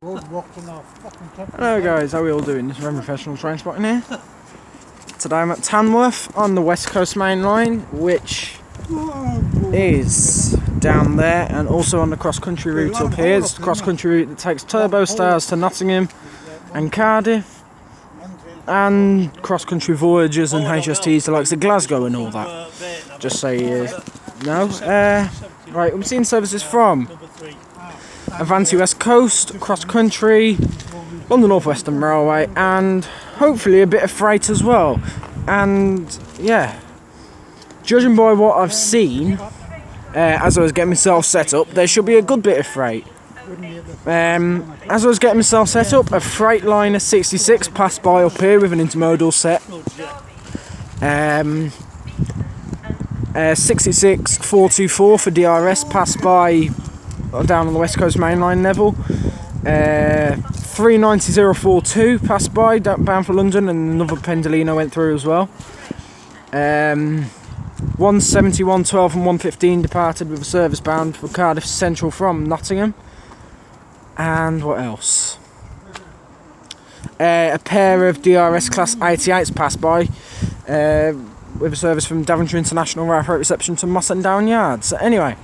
Hello guys, how are we all doing? This is Rem Professional Train Spotting here. Today I'm at Tamworth on the West Coast main line, which is down there, and also on the cross-country route up here. It's the cross-country route that takes Turbostars to Nottingham and Cardiff, and cross-country Voyagers and HSTs to like the Glasgow and all that. Just so you know. Right, I'm seeing services from Avanti West Coast, cross-country, on the Northwestern Railway, and hopefully a bit of freight as well. And yeah, judging by what I've seen, as I was getting myself set up, there should be a good bit of freight. As I was getting myself set up, a Freightliner 66 passed by up here with an intermodal set. 66 424 for DRS passed by down on the West Coast mainline level. 390042 passed by bound for London, and another Pendolino went through as well. 170, 112 and 115 departed with a service bound for Cardiff Central from Nottingham. And what else? A pair of DRS class 88s passed by with a service from Daventry International Rail Freight Reception to Moss and Down Yard. So anyway,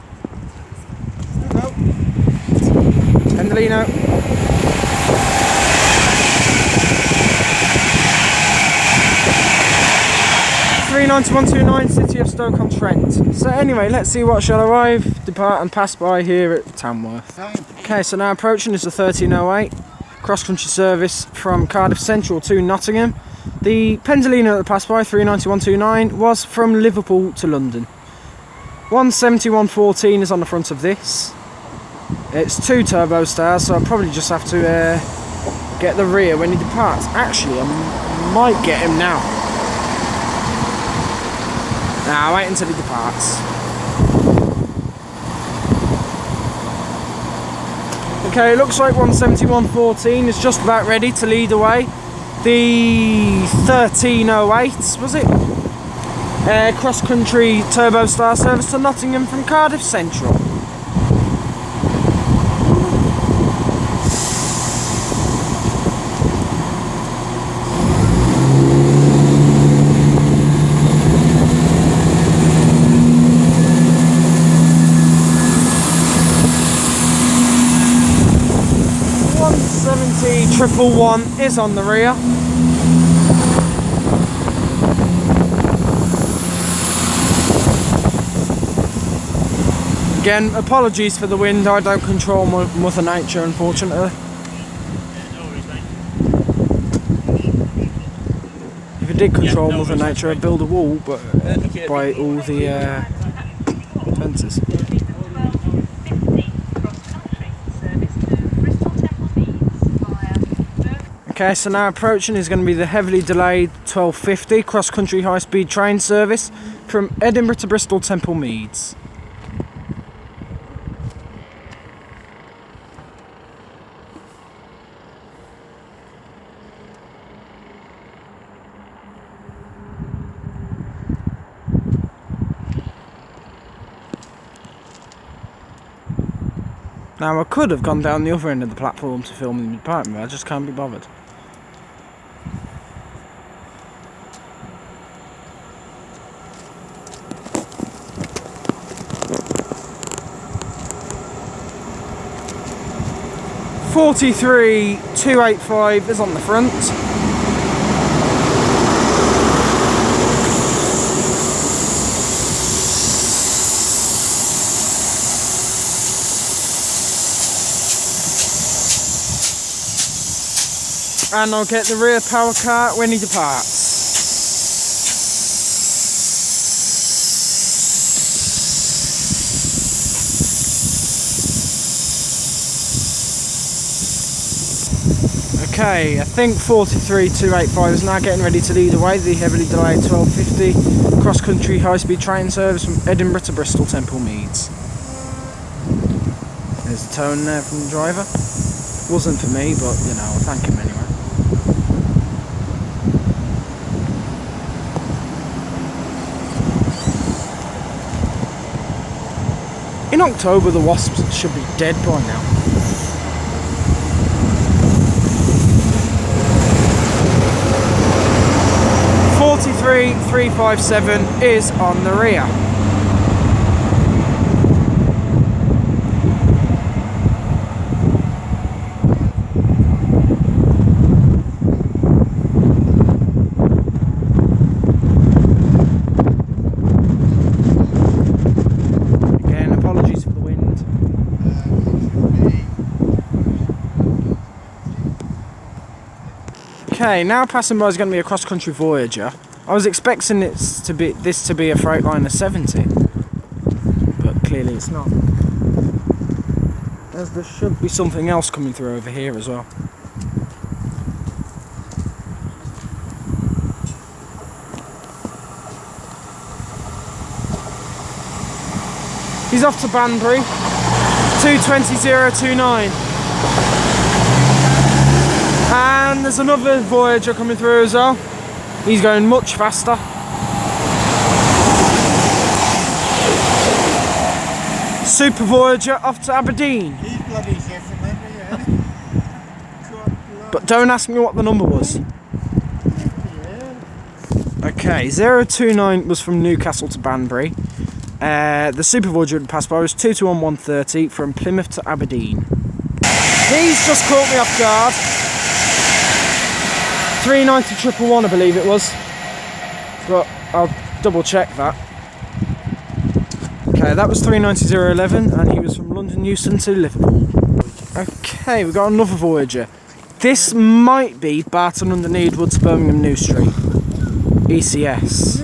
Pendolino. 39129 City of Stoke-on-Trent. So anyway, let's see what shall arrive, depart and pass by here at Tamworth. Okay, so now approaching is the 1308 cross-country service from Cardiff Central to Nottingham. The Pendolino that passed by, 39129, was from Liverpool to London. 17114 is on the front of this. It's 2 Turbostars, so I'll probably just have to get the rear when he departs. Actually, I might get him now. Nah, wait until he departs. Okay, it looks like 17114 is just about ready to lead away. The 1308, was it? Cross-country Turbostar service to Nottingham from Cardiff Central. Triple one is on the rear. Again, apologies for the wind. I don't control Mother Nature, unfortunately. If I did control Mother Nature, I'd build a wall, but by all the fences. Okay, so now approaching is going to be the heavily delayed 1250 cross-country high-speed train service from Edinburgh to Bristol Temple Meads. Now I could have gone down the other end of the platform to film the department, but I just can't be bothered. (43) 285 is on the front. And I'll get the rear power car when he departs. Okay, I think 43 285 is now getting ready to lead away. The heavily delayed 1250 cross-country high-speed train service from Edinburgh to Bristol Temple Meads. There's a tone there from the driver. Wasn't for me, but you know, I'll thank him anyway. In October, the wasps should be dead by now. 03357 is on the rear. Again, apologies for the wind. Okay, now passing by is going to be a cross-country Voyager. I was expecting this to be a Freightliner 70, but clearly it's not. As there should be something else coming through over here as well. He's off to Banbury, 220029. And there's another Voyager coming through as well. He's going much faster. Super Voyager off to Aberdeen. He's bloody shit, remember, yeah? But don't ask me what the number was. Okay, 029 was from Newcastle to Banbury. The Super Voyager that passed by was 221130 from Plymouth to Aberdeen. He's just caught me off guard. 390 I believe it was, but I'll double check that. Okay, that was 390 and he was from London Euston to Liverpool. Okay, we've got another Voyager. This might be Barton under Needwood to Birmingham New Street. ECS.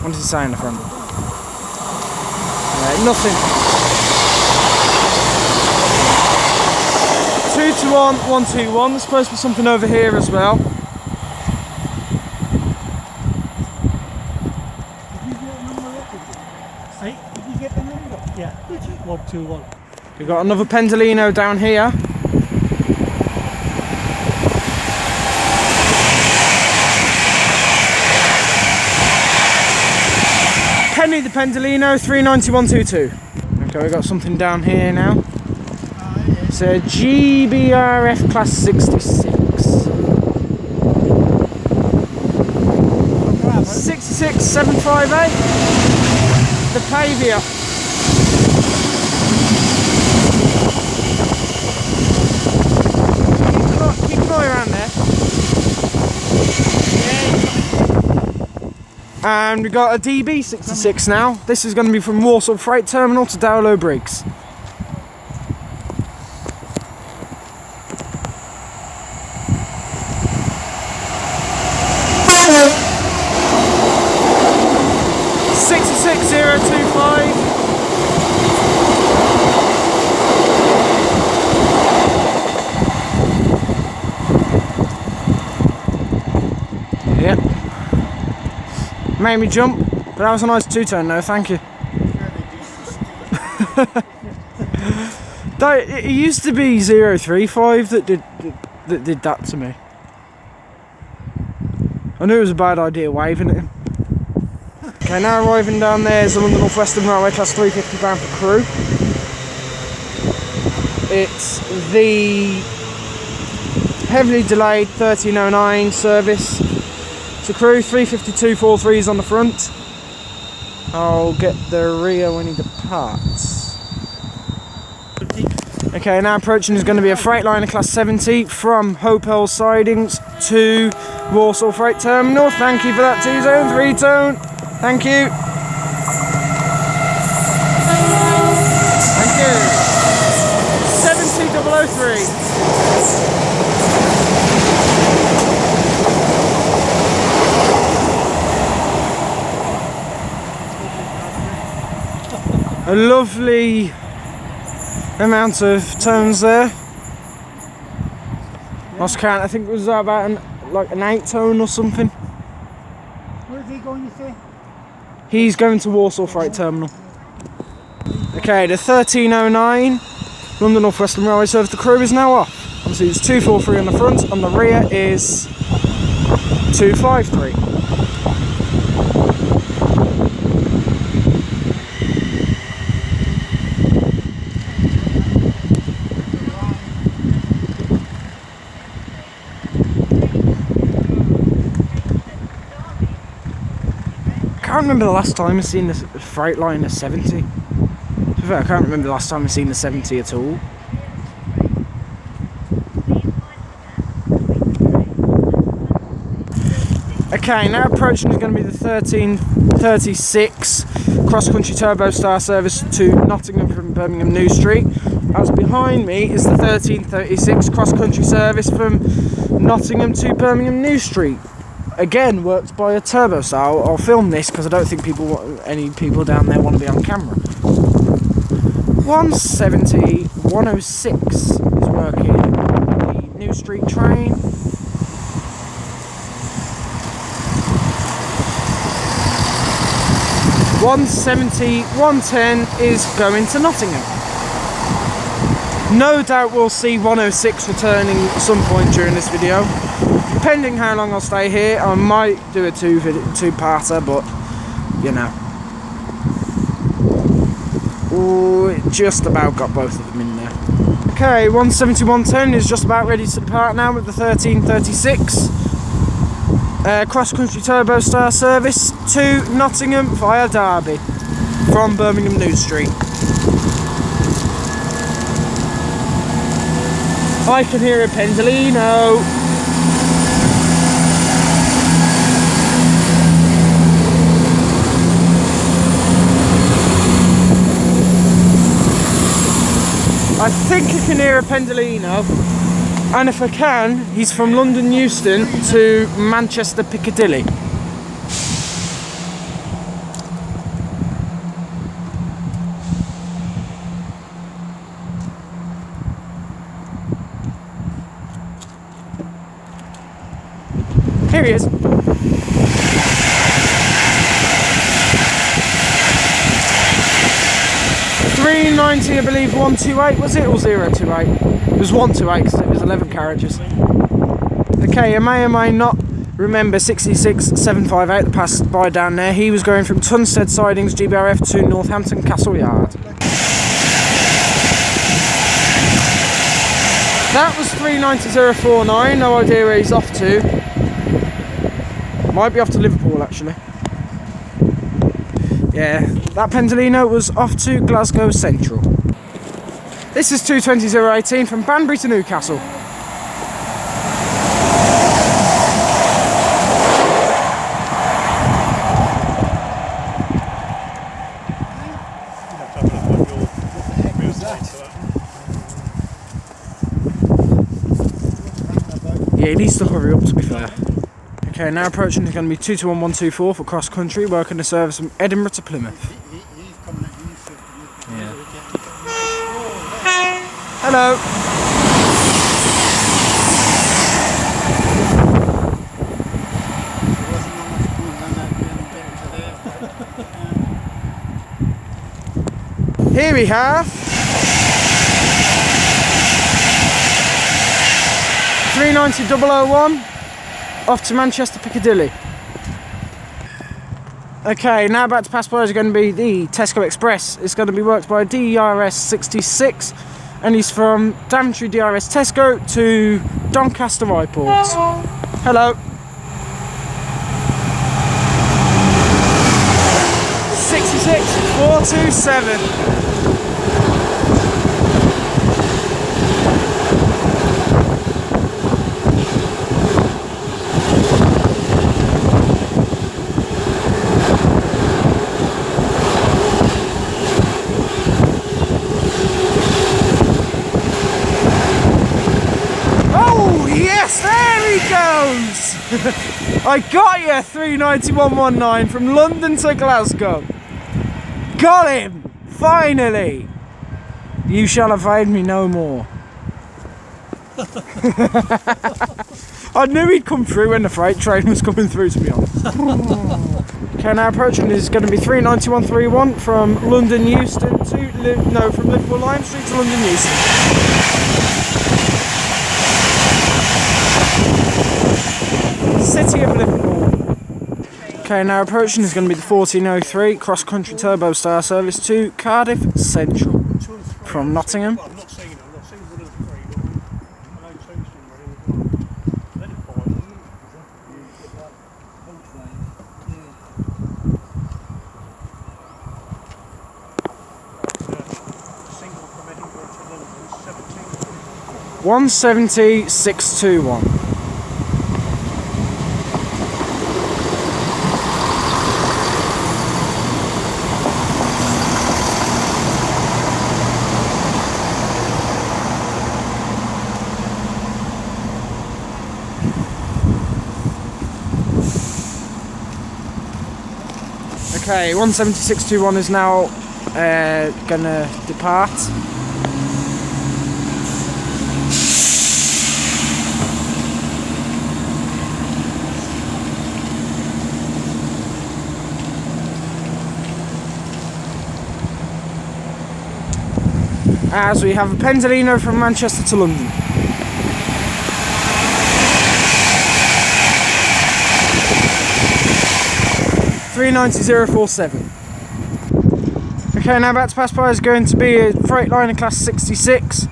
What does it say in the front? Nothing. 221121. There's supposed to be something over here as well. Did you get the number? Yeah, 121. We've got another Pendolino down here. Penny the Pendolino, 39122. Okay, we've got something down here now. It's a GBRF Class 66. 66758. The Pavia. Keep an eye around there. And we've got a DB66 now. This is going to be from Walsall Freight Terminal to Dowlow Briggs. Yep. Made me jump, but that was a nice two-tone though, thank you. It used to be 035 that did that to me. I knew it was a bad idea waving at him. Okay, now arriving down there is the London Northwestern Railway Class 350 bound for crew. It's the heavily delayed 1309 service to crew, 35243s on the front. I'll get the rear when he departs. Okay, now approaching is going to be a Freightliner Class 70 from Hopewell Sidings to Walsall Freight Terminal. Thank you for that 2-tone, 3-tone. Thank you. Thank you. 70003. A lovely amount of tones there. Lost count, I think it was about an 8-tone or something. Where is he going, you say? He's going to Walsall Freight Terminal. Okay, the 1309 London Northwestern Railway service. The crew is now off. Obviously it's 243 on the front, on the rear is 253. can't remember the last time I've seen the Freightliner 70. To be fair, I can't remember the last time I've seen the 70 at all. Okay, now approaching is going to be the 1336 cross-country Turbostar service to Nottingham from Birmingham New Street. As behind me is the 1336 cross-country service from Nottingham to Birmingham New Street. Again, worked by a Turbostar. I'll film this because I don't think any people down there want to be on camera. 170, 106 is working the New Street train. 170, 110 is going to Nottingham. No doubt we'll see 106 returning at some point during this video. Depending how long I'll stay here, I might do a two-parter, but you know. Oh, just about got both of them in there. Okay, 170, 110 is just about ready to depart now with the 1336. Cross-country Turbostar service to Nottingham via Derby from Birmingham New Street. I can hear a Pendolino. I think I can hear a Pendolino. And if I can, he's from London Euston to Manchester Piccadilly. Here he is. £3.90, I believe, 128, was it, or 028? It was 128 because it was 11 carriages. Okay, I may not remember 66758 that passed by down there. He was going from Tunstead Sidings GBRF to Northampton Castle Yard. That was 390,049, no idea where he's off to. Might be off to Liverpool actually. Yeah, that Pendolino was off to Glasgow Central. This is 220,018 from Banbury to Newcastle. Yeah, he needs to hurry up, to be fair. Okay, now approaching is going to be 221124 for cross country, working the service from Edinburgh to Plymouth. Yeah. Hello. Here we have 390,001 off to Manchester Piccadilly. Okay, now about to pass by is going to be the Tesco Express. It's going to be worked by DRS 66 and he's from Daventry DRS Tesco to Doncaster Airport. Hello. 66427. I got you, 39119 from London to Glasgow. Got him! Finally! You shall evade me no more. I knew he'd come through when the freight train was coming through, to be honest. Okay, now approaching is going to be 39131 from London Euston to from Liverpool Lime Street to London Euston. City of Liverpool. Okay, now approaching is going to be the 1403 cross-country Turbostar service to Cardiff Central from Nottingham. 170,621. Okay, 17621 is now gonna depart. As we have a Pendolino from Manchester to London. $390,047. Okay, now about to pass by is going to be a Freightliner class 66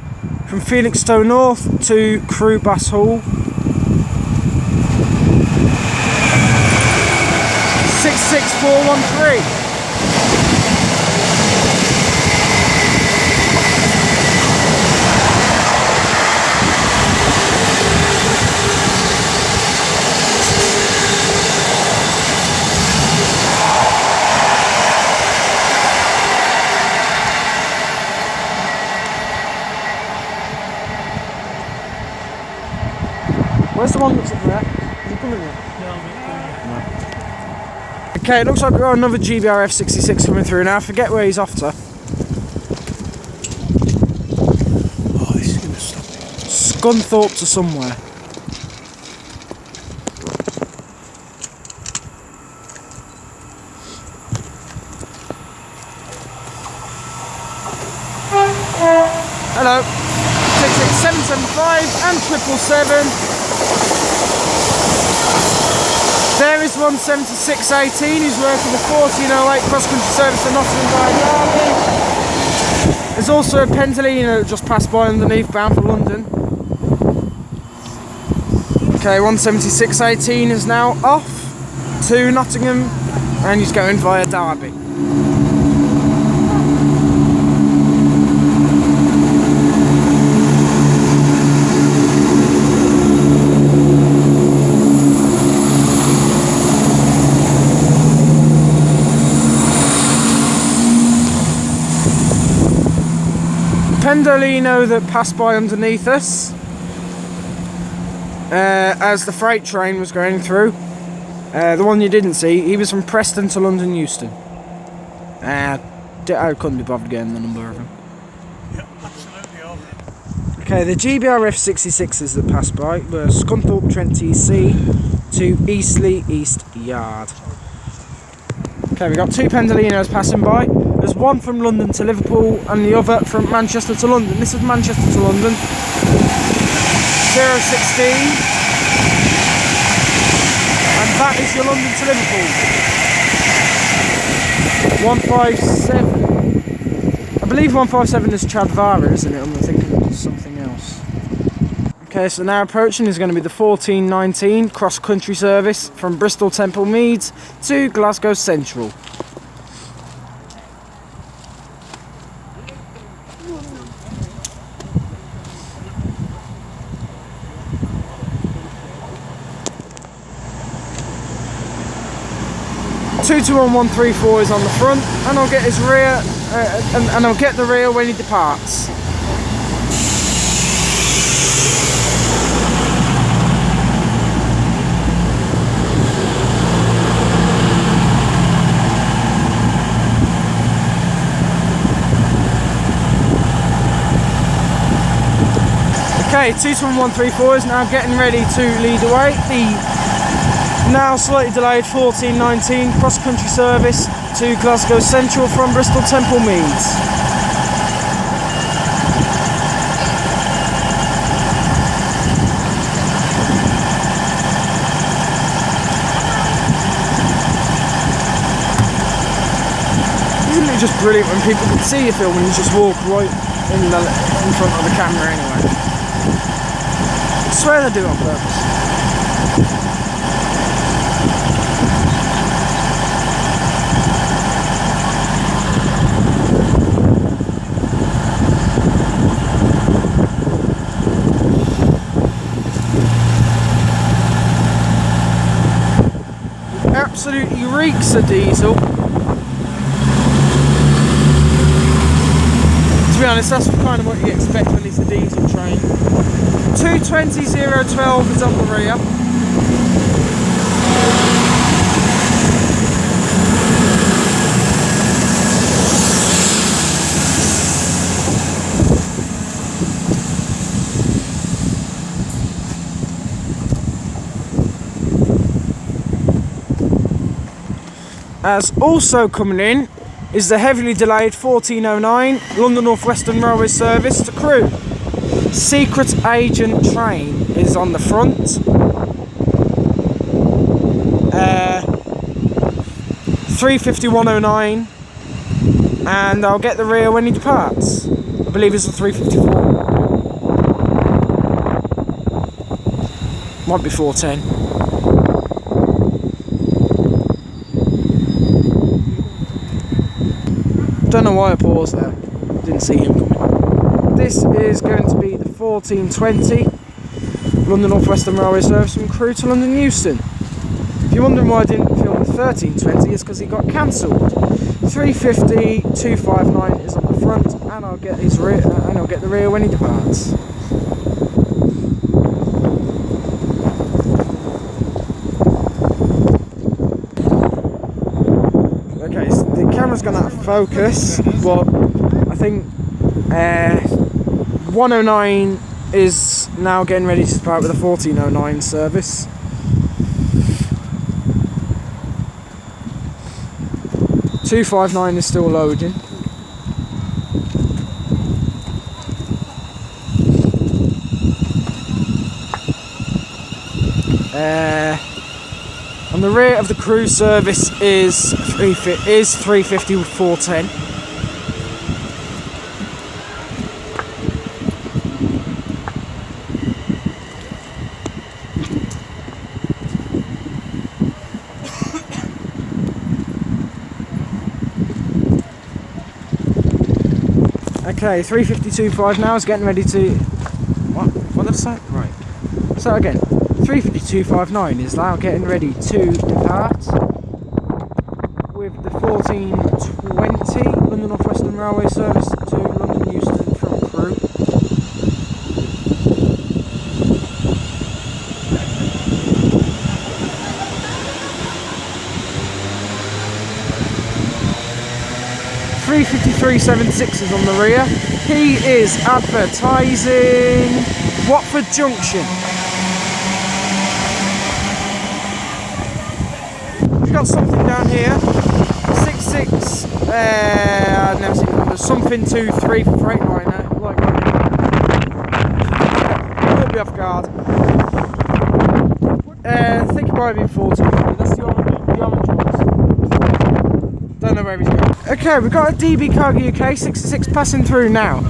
from Felixstowe North to Crewe Bus Hall. 66413. Where's the one that's up there? Is it coming there? No. Okay, it looks like we've got another GBRF 66 coming through now. I forget where he's off to. Oh, this is going to stop. Scunthorpe to somewhere. Hello. 66775 and 777. There is 17618 who's working the 1408 cross-country service to Nottingham via Derby. There's also a Pendolino that just passed by underneath, bound for London. Okay, 17618 is now off to Nottingham and he's going via Derby. Pendolino that passed by underneath us as the freight train was going through. The one you didn't see, he was from Preston to London Euston. I couldn't be bothered getting the number of him. Yeah, absolutely. Okay, the GBRF 66s that passed by were Scunthorpe Trent TC to Eastleigh East Yard. Okay, we got two Pendolinos passing by. There's one from London to Liverpool and the other from Manchester to London. This is Manchester to London. 016. And that is your London to Liverpool. 157. I believe 157 is Chadvara, isn't it? I'm thinking of something else. Okay, so now approaching is going to be the 1419 cross-country service from Bristol Temple Meads to Glasgow Central. Two to 134 is on the front, and I'll get his rear, and I'll get the rear when he departs. Okay, 22134 is now getting ready to lead away. The now slightly delayed 1419 cross-country service to Glasgow Central from Bristol Temple Meads. Isn't it just brilliant when people can see you film and you just walk right in front of the camera anyway? I swear they do it on purpose. absolutely reeks of diesel. To be honest, that's kind of what you expect when it's a diesel train. 220-012 is on the rear. As also coming in is the heavily delayed 1409 London Northwestern Railway service to Crewe. Secret Agent train is on the front. 35109, and I'll get the rear when he departs. I believe it's a 354. Might be 410. Don't know why I paused there. Didn't see him coming. This is going to be the 1420 London Northwestern Railway service from Crewe to London Euston. If you're wondering why I didn't film the 1320, it's because it got cancelled. 350-259 is on the front, and I'll get his rear, and I'll get the rear when he departs. Okay, so the camera's gone out of focus, but I think 109 is now getting ready to depart with a 1409 service. .259 is still loading. On the rear of the Crewe service is 350 with 410. Okay, 352.5 now is getting ready to... What did I say? Right. So again, 352.59 is now getting ready to depart with the 1420 London Northwestern Railway service to London Euston from Crewe. .353.76 is on the rear. He is advertising Watford Junction. We've got something down here. 66. I've never seen the numbers. Something 23 for Freightliner. Like, caught me off guard. I think it might be 40. That's the orange ones. Don't know where he's going. Okay, we've got a DB Cargo UK 66 passing through now.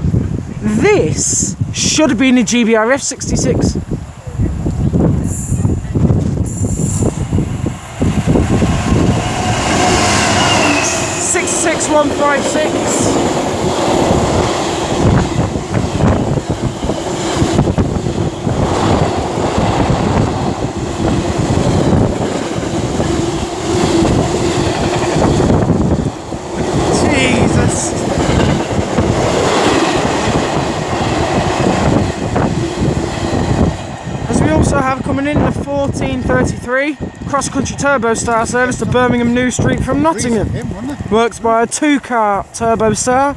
This should have been a GBRF 66. Coming in the 1433 cross-country Turbostar service to Birmingham New Street from Nottingham. Works by a 2-car Turbostar.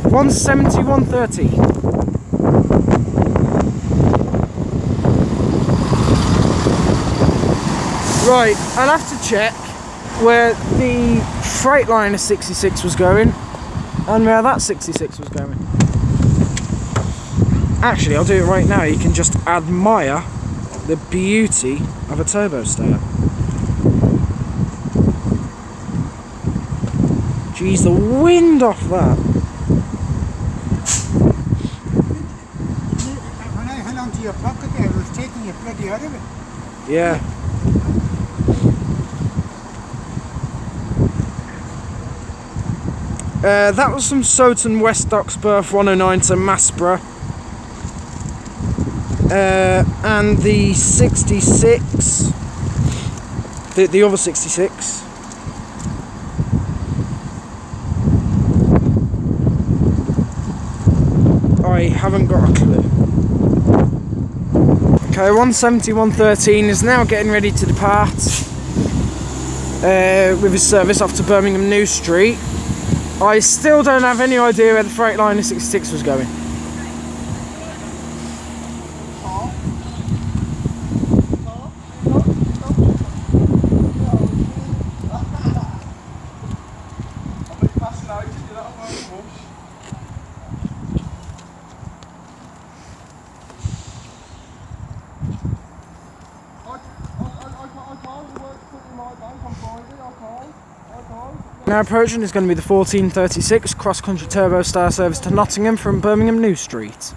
£170-130. Right, I'll have to check where the Freightliner 66 was going and where that 66 was going. Actually, I'll do it right now. You can just admire the beauty of a Turbostar. Geez, the wind off that. When I held onto your pocket there, it was taking you bloody out of it. Yeah. That was from Soton West Oxburgh 109 to Maspera. and the 66, the other 66. I haven't got a clue. Okay, 170, 113 is now getting ready to depart with his service off to Birmingham New Street. I still don't have any idea where the Freightliner 66 was going. Now approaching is going to be the 1436 cross-country Turbostar service to Nottingham from Birmingham New Street.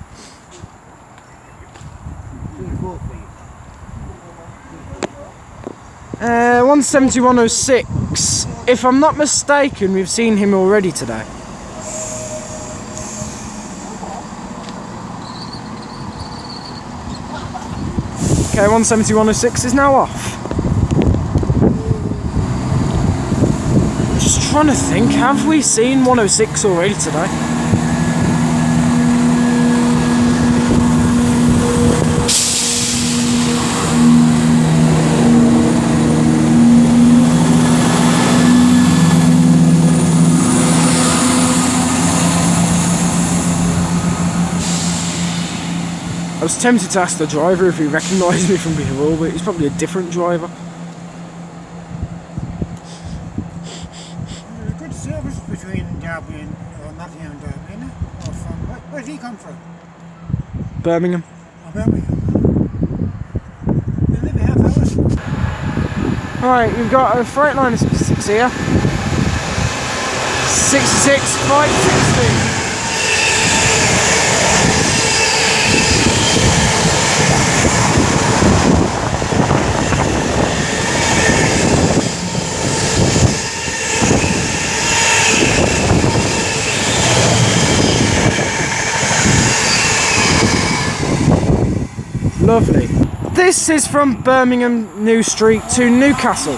17106. If I'm not mistaken, we've seen him already today. Okay, 17106 is now off. Just trying to think, have we seen 106 already today? I was tempted to ask the driver if he recognised me from before, but he's probably a different driver. Good service between Derby and Nottingham and Derby, isn't it? Or from where did he come from? Birmingham. Oh, Birmingham. They live in half hours. Alright, we've got a Freightliner 66 here. 66 560. Lovely. This is from Birmingham New Street to Newcastle.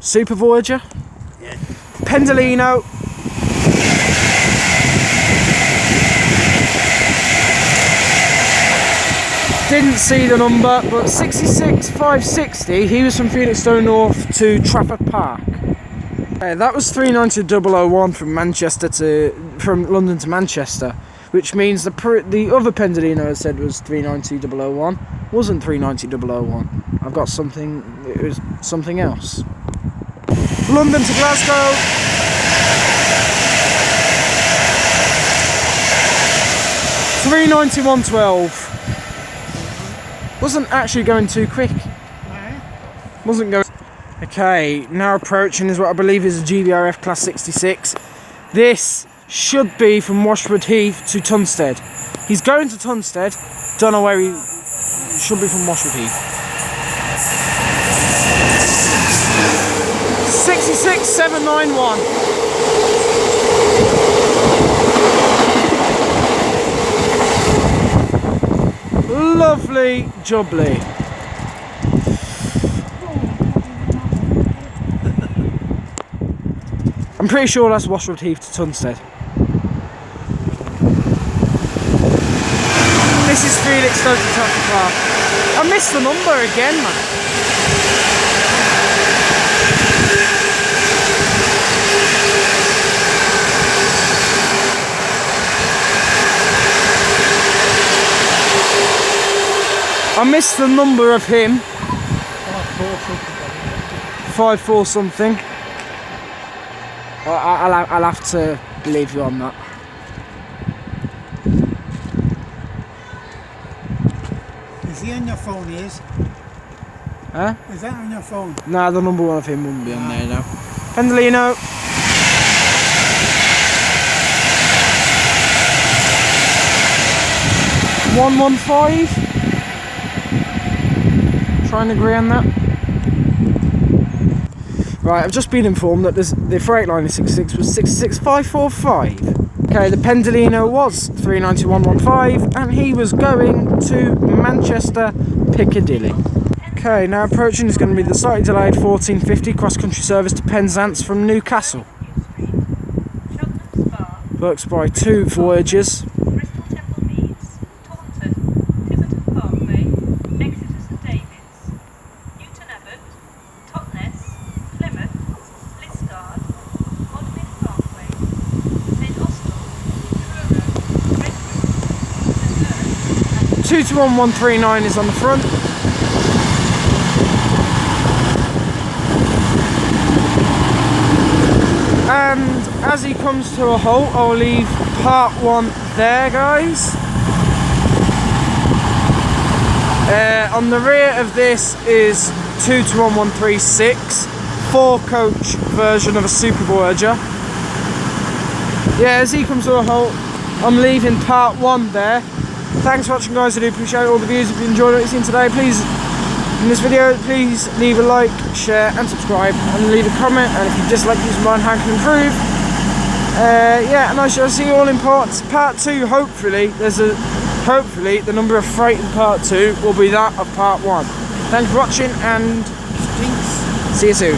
Super Voyager. Yeah. Pendolino. Didn't see the number, but 66 560. He was from Felixstowe North to Trafford Park. That was 390,001 from London to Manchester, which means the other Pendolino I said was 390,001 wasn't 390,001. I've got something. It was something else. London to Glasgow. $391.12. Wasn't actually going too quick. Wasn't going. Okay, now approaching is what I believe is a GBRF Class 66. This should be from Washford Heath to Tunstead. He's going to Tunstead. Don't know where he should be from Washford Heath. 66791. Lovely jubbly. I'm pretty sure that's Washford Heath to Tunstead. This is Felixstowe to Trafford Park. I missed the number again, man. I missed the number of him. 5-4 something. I'll have to believe you on that. Is he on your phone, is? Huh? Is that on your phone? Nah, the number one of him wouldn't be on there now. Pendolino. 115. Try and agree on that. Right, I've just been informed that the Freightliner 66 was 66545. Okay, the Pendolino was 39115, and he was going to Manchester Piccadilly. Okay, now approaching is going to be the slightly delayed 1450 cross-country service to Penzance from Newcastle. Works by 2 Voyagers. Bristol Temple Meads, Taunton, Tiverton Parkway, Exeter St David's, Newton Abbot, Totnes, Plymouth, Liscard, Bodmin Parkway, St Austell, Truro, Redbridge, St Earth, 221139 is on the front. And as he comes to a halt, I'll leave part 1 there, guys. On the rear of this is 221136, 4-coach version of a Super Voyager. Yeah, as he comes to a halt, I'm leaving part 1 there. Thanks for watching, guys. I do appreciate all the views. If you enjoyed what you've seen today, please, in this video, please leave a like, share and subscribe, and leave a comment. And if you dislike using mine, how can improve. Yeah, and I shall see you all in part 2. Hopefully the number of freight in part 2 will be that of part 1. Thanks for watching, and see you soon.